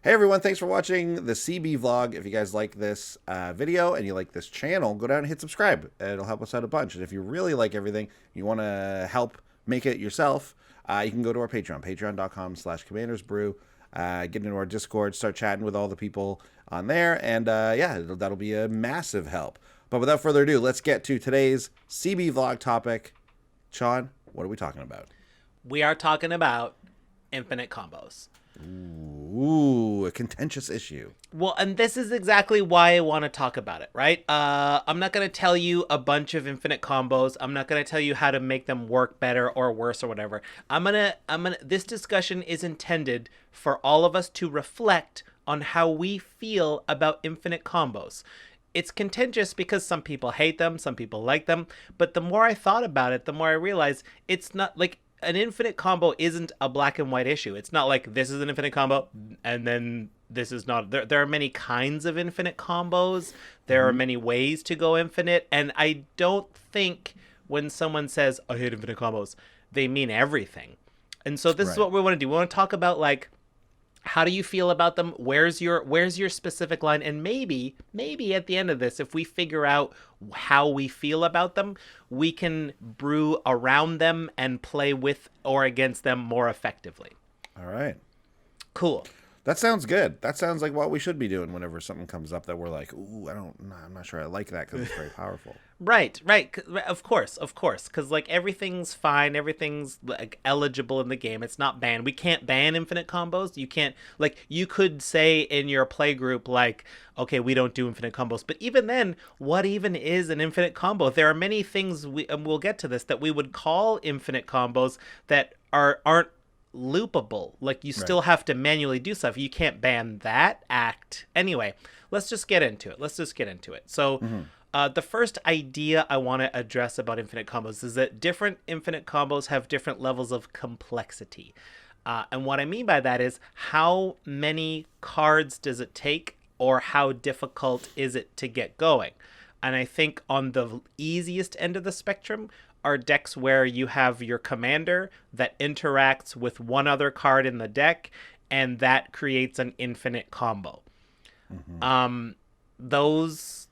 Hey everyone, thanks for watching the CB vlog. If you guys like this video and you like this channel, go down and hit subscribe. It'll help us out a bunch. And if you really like everything, you want to help make it yourself, you can go to our Patreon, patreon.com/commandersbrew. Get into our Discord, start chatting with all the people on there, and yeah, that'll be a massive help. But without further ado, let's get to today's CB vlog topic. Sean, what are we talking about? We are talking about infinite combos. Ooh, a contentious issue. Well, and this is exactly why I want to talk about it, right? I'm not going to tell you a bunch of infinite combos. I'm not going to tell you how to make them work better or worse or whatever. This discussion is intended for all of us to reflect on how we feel about infinite combos. It's contentious because some people hate them, some people like them, but the more I thought about it, the more I realized it's not like an infinite combo isn't a black and white issue. It's not like this is an infinite combo and then this is not. There are many kinds of infinite combos. There are many ways to go infinite. And I don't think when someone says, I hate infinite combos, they mean everything. And so this is what we want to do. We want to talk about, like, how do you feel about them? Where's your specific line? And maybe at the end of this, if we figure out how we feel about them, we can brew around them and play with or against them more effectively. All right. Cool. That sounds good. That sounds like what we should be doing whenever something comes up that we're like, ooh, I'm not sure I like that because it's very powerful. Right. Of course. Because, like, everything's fine. Everything's, like, eligible in the game. It's not banned. We can't ban infinite combos. You can't, like, you could say in your play group, like, okay, we don't do infinite combos. But even then, what even is an infinite combo? There are many things, we'll get to this, that we would call infinite combos that aren't loopable. Like, you still have to manually do stuff. You can't ban that act. Anyway, let's just get into it. So the first idea I want to address about infinite combos is that different infinite combos have different levels of complexity. And what I mean by that is, how many cards does it take, or how difficult is it to get going? And I think on the easiest end of the spectrum are decks where you have your commander that interacts with one other card in the deck, and that creates an infinite combo. Those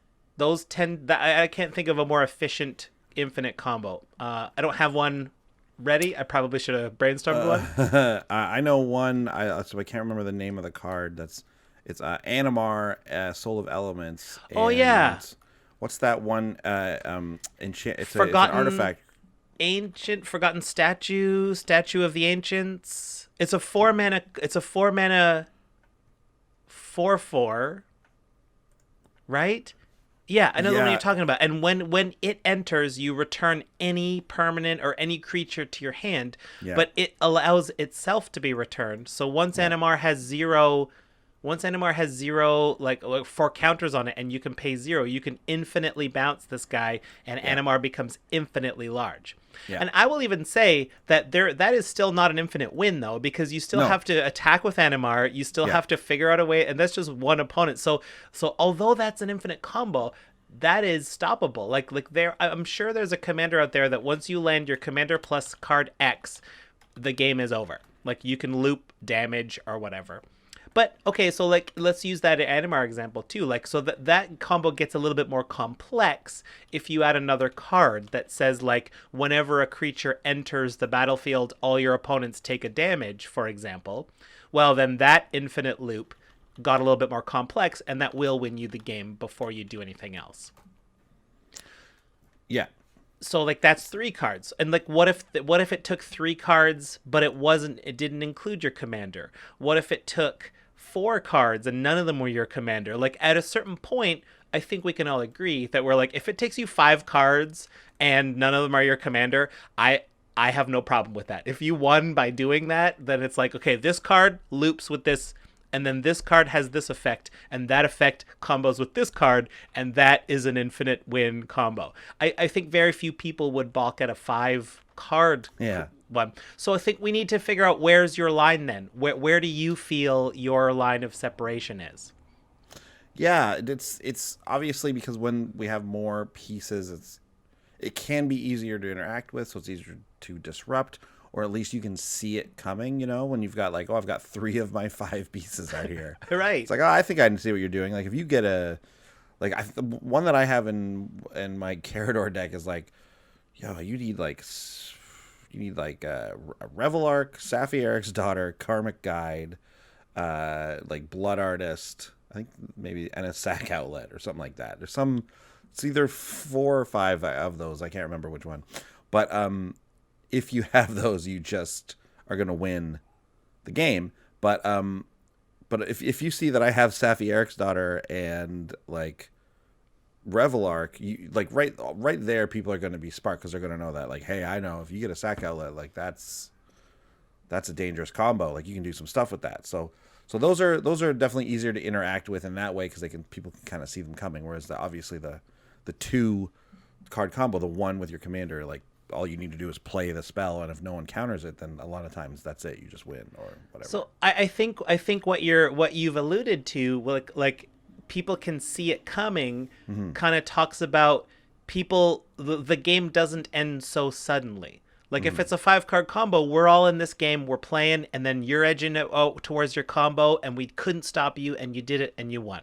tend, I can't think of a more efficient infinite combo. I don't have one ready. I probably should have brainstormed one. I know one. So I can't remember the name of the card. It's Animar, Soul of Elements. Oh yeah. What's that one? It's an artifact. Ancient Forgotten Statue of the Ancients. It's a 4-mana. It's a 4-mana 4/4. Right? Yeah, I know the one you're talking about. And when it enters, you return any permanent or any creature to your hand, but it allows itself to be returned. So once Animar has zero, like 4 counters on it, and you can pay 0, you can infinitely bounce this guy, and Animar becomes infinitely large. Yeah. And I will even say that that is still not an infinite win, though, because you still have to attack with Animar. You still have to figure out a way, and that's just one opponent. So although that's an infinite combo, that is stoppable. Like I'm sure there's a commander out there that once you land your commander plus card X, the game is over. Like, you can loop damage or whatever. But, okay, so, like, let's use that Animar example, too. Like, so that combo gets a little bit more complex if you add another card that says, like, whenever a creature enters the battlefield, all your opponents take a damage, for example. Well, then that infinite loop got a little bit more complex, and that will win you the game before you do anything else. Yeah. So, like, that's 3 cards. And, like, what if it took 3 cards, but it didn't include your commander? What if it took 4 cards and none of them were your commander? Like, at a certain point, I think we can all agree that we're like, if it takes you 5 cards and none of them are your commander, I have no problem with that. If you won by doing that, then it's like, okay, this card loops with this, and then this card has this effect, and that effect combos with this card, and that is an infinite win combo. I think very few people would balk at a 5-card one. So I think we need to figure out, where's your line then? Where do you feel your line of separation is? Yeah, it's obviously because when we have more pieces, it can be easier to interact with, so it's easier to disrupt, or at least you can see it coming. You know, when you've got like, oh, I've got 3 of my 5 pieces out here. Right. It's like, oh, I think I can see what you're doing. Like if you get the one that I have in my Carador deck is like, yo, you need like a Revel Arc, Safi Eric's Daughter, Karmic Guide, like Blood Artist, I think maybe, and a Sack Outlet or something like that. There's some, it's either 4 or 5 of those. I can't remember which one. But if you have those, you just are gonna win the game. But if you see that I have Safi Eric's Daughter and like Revel Arc, you like right there, people are going to be sparked because they're going to know that, like, hey, I know if you get a Sack Outlet, like that's a dangerous combo. Like you can do some stuff with that. So those are definitely easier to interact with in that way because people can kind of see them coming. Whereas obviously the 2 card combo, the one with your commander, like all you need to do is play the spell, and if no one counters it, then a lot of times that's it. You just win or whatever. So I think what you've alluded to, like people can see it coming, kind of talks about the game doesn't end so suddenly. Like if it's a 5-card combo, we're all in this game, we're playing, and then you're edging it towards your combo, and we couldn't stop you, and you did it, and you won.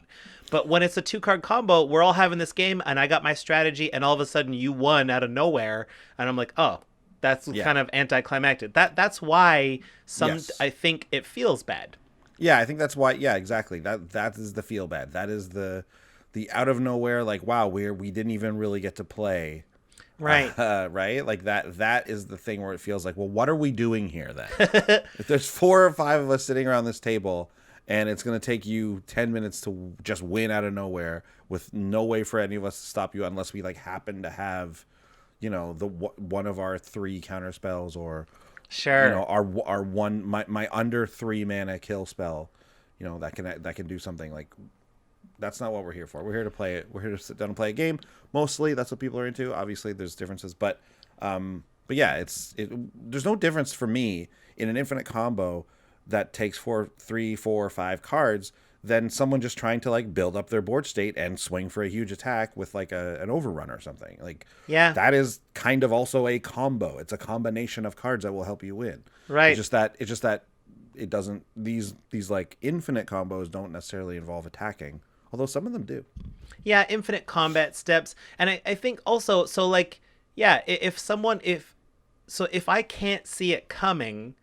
But when it's a 2-card combo, we're all having this game, and I got my strategy, and all of a sudden you won out of nowhere, and I'm like, oh, that's kind of anticlimactic. That's why I think it feels bad. Yeah, I think that's why. Yeah, exactly. That is the feel bad. That is the out of nowhere. Like, wow, we didn't even really get to play. Right. Right. Like that is the thing where it feels like, well, what are we doing here then? If there's 4 or 5 of us sitting around this table, and it's going to take you 10 minutes to just win out of nowhere with no way for any of us to stop you unless we like happen to have, you know, one of our 3 counter spells or. Sure. You know, our one my under 3 mana kill spell, you know, that can do something. Like that's not what we're here for. We're here to play it. We're here to sit down and play a game. Mostly that's what people are into. Obviously there's differences, but yeah, there's no difference for me in an infinite combo that takes 3, 4, 5 cards than someone just trying to like build up their board state and swing for a huge attack with like an overrun or something. Like, yeah, that is kind of also a combo. It's a combination of cards that will help you win. Right. It's just that it doesn't, these like infinite combos don't necessarily involve attacking, although some of them do. Yeah, infinite combat steps. And I think also, so like, yeah, if I can't see it coming,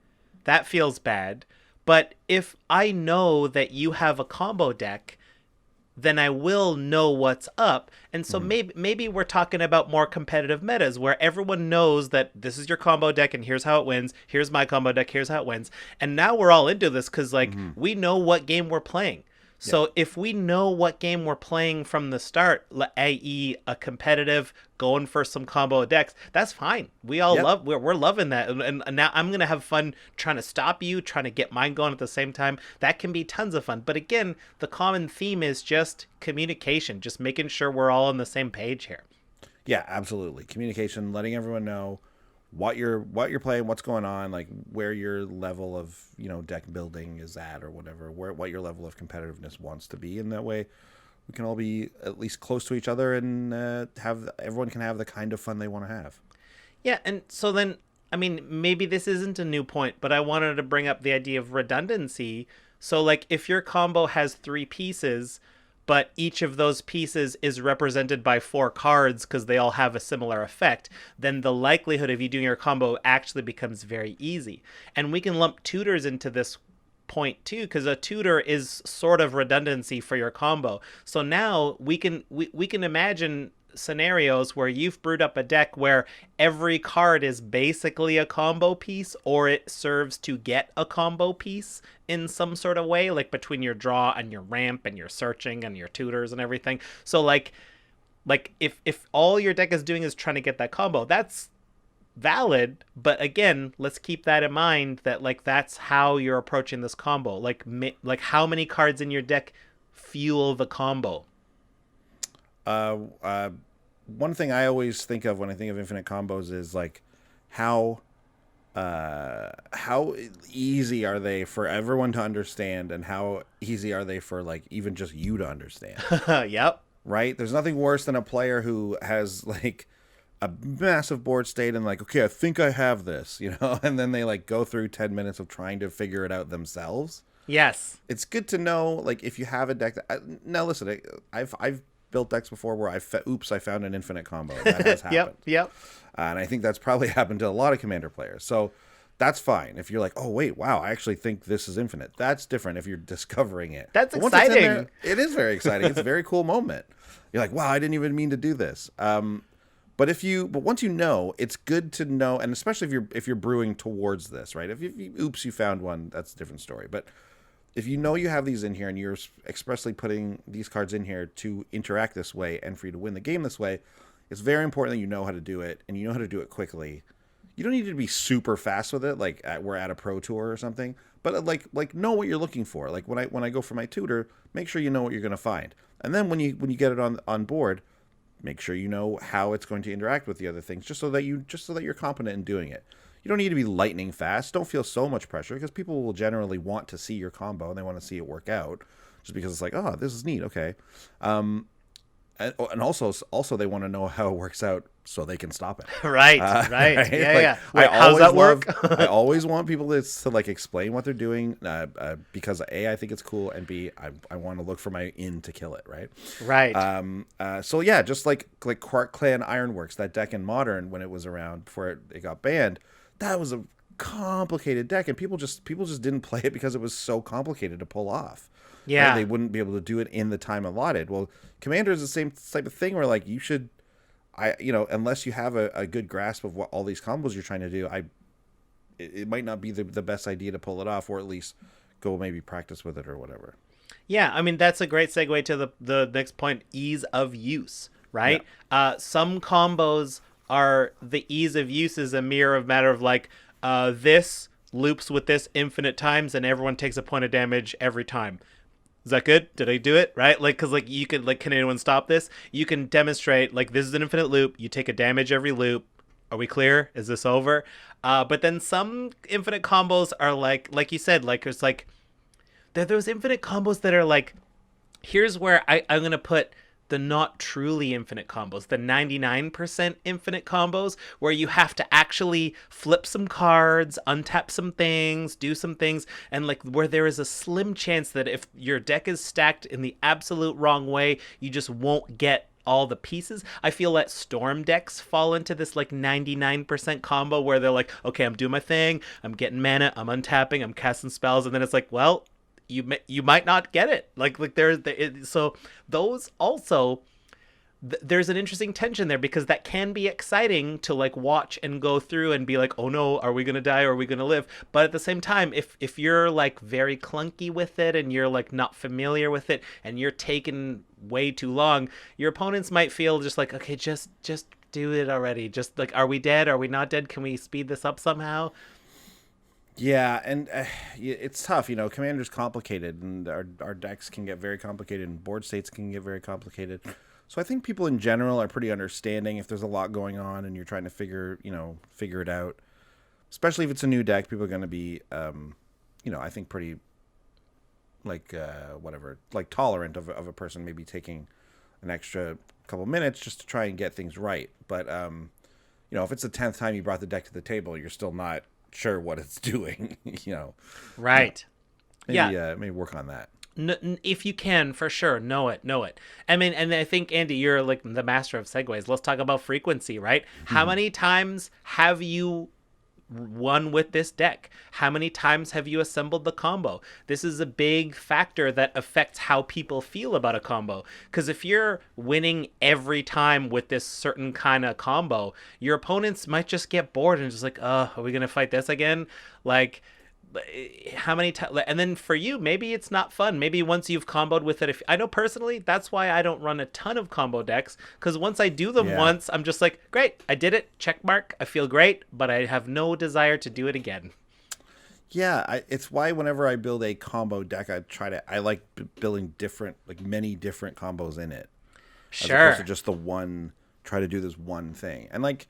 that feels bad. But if I know that you have a combo deck, then I will know what's up. And so maybe we're talking about more competitive metas where everyone knows that this is your combo deck and here's how it wins. Here's my combo deck. Here's how it wins. And now we're all into this because like we know what game we're playing. So if we know what game we're playing from the start, i.e. a competitive going for some combo decks, that's fine. We all we're loving that. And now I'm going to have fun trying to stop you, trying to get mine going at the same time. That can be tons of fun. But again, the common theme is just communication, just making sure we're all on the same page here. Yeah, absolutely. Communication, letting everyone know what you're playing, what's going on, like where your level of, you know, deck building is at or whatever, what your level of competitiveness wants to be. In that way, we can all be at least close to each other and everyone can have the kind of fun they want to have. Yeah, and so then, I mean, maybe this isn't a new point, but I wanted to bring up the idea of redundancy. So like if your combo has 3 pieces, but each of those pieces is represented by 4 cards because they all have a similar effect, then the likelihood of you doing your combo actually becomes very easy. And we can lump tutors into this point too, because a tutor is sort of redundancy for your combo. So now we can imagine scenarios where you've brewed up a deck where every card is basically a combo piece, or it serves to get a combo piece in some sort of way, like between your draw and your ramp and your searching and your tutors and everything. So like if all your deck is doing is trying to get that combo, that's valid. But again, let's keep that in mind, that like that's how you're approaching this combo. Like how many cards in your deck fuel the combo? One thing I always think of when I think of infinite combos is like how easy are they for everyone to understand, and how easy are they for like even just you to understand? Yep. Right? There's nothing worse than a player who has like a massive board state and like, okay, I think I have this, and then they like go through 10 minutes of trying to figure it out themselves. Yes. It's good to know, like, if you have a deck now listen, I've built decks before where I found an infinite combo. That has happened. Yep. And I think that's probably happened to a lot of Commander players. So that's fine. If you're like, oh wait, wow, I actually think this is infinite. That's different if you're discovering it. That's but once it's in exciting. there, it is very exciting. It's a very cool moment. You're like, wow, I didn't even mean to do this. But once you know, it's good to know, and especially if you're brewing towards this, right? If you found one, that's a different story. But if you know you have these in here and you're expressly putting these cards in here to interact this way and for you to win the game this way, it's very important that you know how to do it and you know how to do it quickly. You don't need to be super fast with it, like we're at a pro tour or something. But like know what you're looking for. Like when I go for my tutor, make sure you know what you're going to find, and then when you get it on board, make sure you know how it's going to interact with the other things, just so that you're competent in doing it. You don't need to be lightning fast. Don't feel so much pressure, because people will generally want to see your combo and they want to see it work out, just because it's like, oh, this is neat. Okay. And also they want to know how it works out so they can stop it. Right. Right. Yeah. Like, yeah. Wait, how's that work? I always want people to like explain what they're doing, because A, I think it's cool, and B, I want to look for my in to kill it. Right. Right. So yeah, just like Quark Clan Ironworks, that deck in Modern when it was around before it got banned, that was a complicated deck, and people just didn't play it because it was so complicated to pull off. Yeah. Right? They wouldn't be able to do it in the time allotted. Well, Commander is the same type of thing where like you should, unless you have a good grasp of what all these combos you're trying to do, it might not be the best idea to pull it off, or at least go maybe practice with it or whatever. Yeah, I mean, that's a great segue to the next point, ease of use, right? Yeah. Some combos are, the ease of use is a mere matter of like, this loops with this infinite times and everyone takes a point of damage every time. Is that good? Did I do it? Right? Like, because like you could, like, can anyone stop this? You can demonstrate, like, this is an infinite loop. You take a damage every loop. Are we clear? Is this over? But then some infinite combos are like you said, like, it's like, there are those infinite combos that are like, here's where I'm going to put the not truly infinite combos, the 99% infinite combos, where you have to actually flip some cards, untap some things, do some things, and like where there is a slim chance that if your deck is stacked in the absolute wrong way, you just won't get all the pieces. I feel that Storm decks fall into this like 99% combo where they're like, okay, I'm doing my thing, I'm getting mana, I'm untapping, I'm casting spells, and then it's like, well, you might not get it. Like so those also, there's an interesting tension there, because that can be exciting to like watch and go through and be like, oh no, are we gonna die or are we gonna live? But at the same time, if you're like very clunky with it and you're like not familiar with it and you're taking way too long, your opponents might feel just like, okay, just do it already. Just like, are we dead? Are we not dead? Can we speed this up somehow? Yeah, and it's tough. Commander's complicated, and our decks can get very complicated, and board states can get very complicated. So I think people in general are pretty understanding if there's a lot going on and you're trying to figure it out. Especially if it's a new deck, people are going to be, I think pretty, like, tolerant of a person maybe taking an extra couple minutes just to try and get things right. But, if it's the 10th time you brought the deck to the table, you're still not sure what it's doing, Right. Maybe work on that. If you can, for sure, know it. I mean, and I think, Andy, you're like the master of segues. Let's talk about frequency, right? How many times have you won with this deck? How many times have you assembled the combo? This is a big factor that affects how people feel about a combo, because if you're winning every time with this certain kind of combo, your opponents might just get bored and just like, are we gonna fight this again? Like, how many times? And then for you, maybe it's not fun. Maybe once you've comboed with it, I know personally, that's why I don't run a ton of combo decks, because once I do them once, I'm just like, great, I did it, check mark, I feel great, but I have no desire to do it again. Yeah, it's why whenever I build a combo deck, I like building many different combos in it. Sure. As opposed to just the one, try to do this one thing. And like,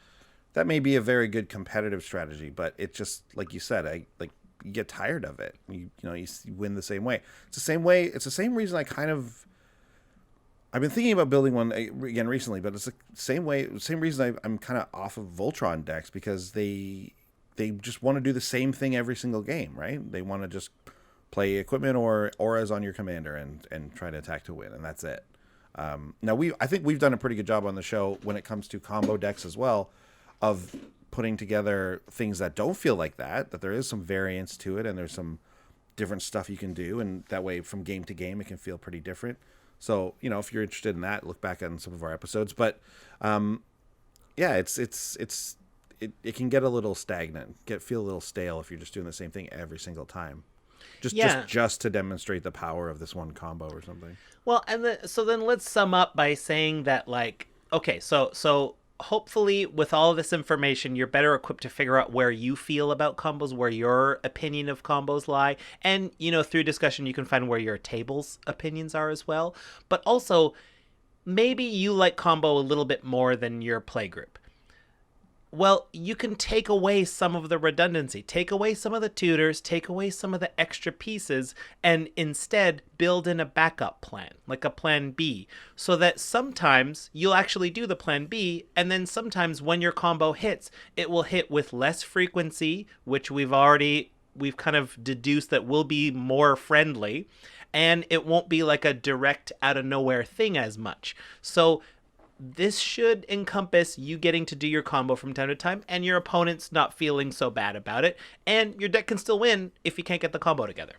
that may be a very good competitive strategy, but it's just, like you said, you get tired of it. You win the same way. It's the same reason I kind of I've been thinking about building one again recently, but it's the same reason I'm kind of off of Voltron decks, because they just want to do the same thing every single game, right? They want to just play equipment or auras on your commander and try to attack to win, and that's it. Now I think we've done a pretty good job on the show when it comes to combo decks as well, of putting together things that don't feel like that there is some variance to it, and there's some different stuff you can do, and that way from game to game it can feel pretty different. So, if you're interested in that, look back on some of our episodes. But yeah, it can get a little stagnant, feel a little stale if you're just doing the same thing every single time. Just to demonstrate the power of this one combo or something. Well, and so then let's sum up by saying that, like, okay, so hopefully with all of this information, you're better equipped to figure out where you feel about combos, where your opinion of combos lie. And, through discussion, you can find where your table's opinions are as well. But also, maybe you like combo a little bit more than your play group. Well, you can take away some of the redundancy, take away some of the tutors, take away some of the extra pieces, and instead build in a backup plan, like a plan B, so that sometimes you'll actually do the plan B, and then sometimes when your combo hits, it will hit with less frequency, which we've kind of deduced that will be more friendly, and it won't be like a direct out of nowhere thing as much. So this should encompass you getting to do your combo from time to time, and your opponent's not feeling so bad about it, and your deck can still win if you can't get the combo together.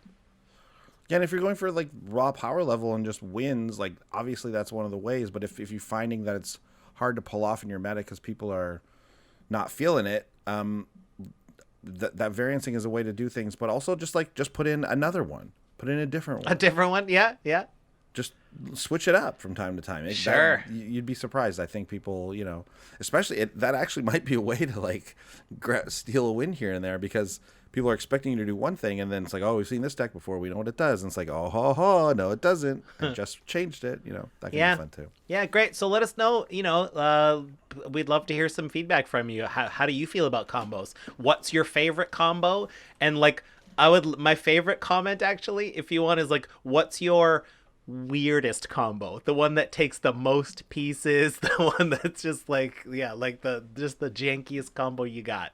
Yeah, and if you're going for like raw power level and just wins, like obviously that's one of the ways. But if you're finding that it's hard to pull off in your meta because people are not feeling it, that variancing is a way to do things. But also just put in another one, put in a different one. A different one, yeah. Just switch it up from time to time. Sure. You'd be surprised. I think people, especially that actually might be a way to like steal a win here and there, because people are expecting you to do one thing, and then it's like, oh, we've seen this deck before, we know what it does. And it's like, oh, no, it doesn't. I just changed it. That can be fun too. Yeah, great. So let us know, we'd love to hear some feedback from you. How do you feel about combos? What's your favorite combo? And like, my favorite comment actually, if you want, is like, what's your weirdest combo, the one that takes the most pieces, the one that's just like the jankiest combo you got?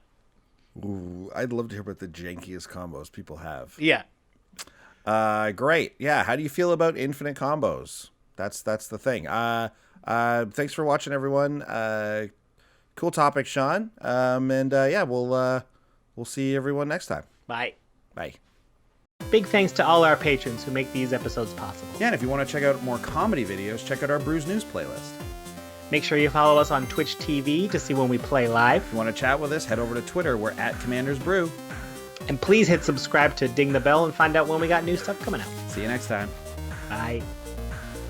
Ooh, I'd love to hear about the jankiest combos people have. Yeah. Great. Yeah, how do you feel about infinite combos? That's the thing. Thanks for watching, everyone. Cool topic, Sean. We'll see everyone next time. Bye. Big thanks to all our patrons who make these episodes possible. Yeah, and if you want to check out more comedy videos, check out our Brews News playlist. Make sure you follow us on Twitch TV to see when we play live. If you want to chat with us, head over to Twitter. We're at Commanders Brew. And please hit subscribe to ding the bell and find out when we got new stuff coming out. See you next time. Bye.